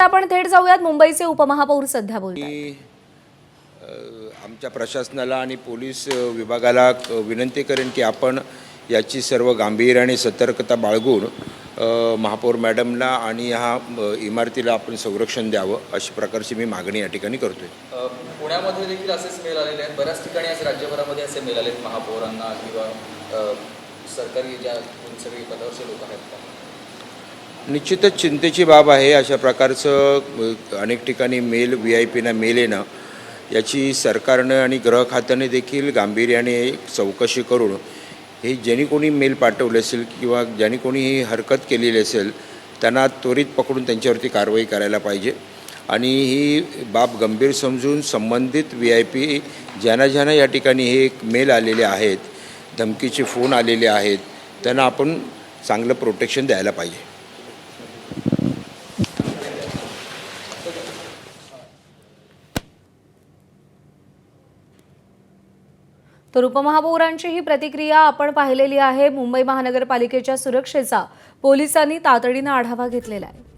आपण थेट जाऊयात, मुंबईचे उपमहापौर सध्या बोलतात। आमच्या प्रशासनाला आणि पोलीस विभागाला विनंती करेन की आपण याची सर्व गांभीर्य आणि सतर्कता बाळगून महापौर मॅडमला आणि ह्या इमारतीला आपण संरक्षण द्यावं, अशा प्रकारची मी मागणी या ठिकाणी करतोय। पुण्यामध्ये देखील असेच मेल आलेले आहेत, बऱ्याच ठिकाणी आज राज्यभरामध्ये असे मेल आलेत महापौरांना किंवा सरकारी ज्या सगळी पदावरचे लोक आहेत। निश्चितच चिंतेची बाब आहे अशा प्रकारचं अनेक ठिकाणी मेल VIP ना मेल येणं, याची सरकारनं आणि गृह खात्याने देखील गांभीर्याने चौकशी करून हे ज्यांनी कोणी मेल पाठवले असेल किंवा ज्यांनी कोणी ही हरकत केलेली असेल त्यांना त्वरित पकडून त्यांच्यावरती कारवाई करायला पाहिजे आणि ही बाब गंभीर समजून संबंधित VIP ज्यांना या ठिकाणी हे मेल आलेले आहेत, धमकीचे फोन आलेले आहेत, त्यांना आपण चांगलं प्रोटेक्शन द्यायला पाहिजे। तर उपमहापौरांची ही प्रतिक्रिया आपण पाहिलेली आहे। मुंबई महानगरपालिकेच्या सुरक्षेचा पोलिसांनी तातडीने आढावा घेतलेला आहे।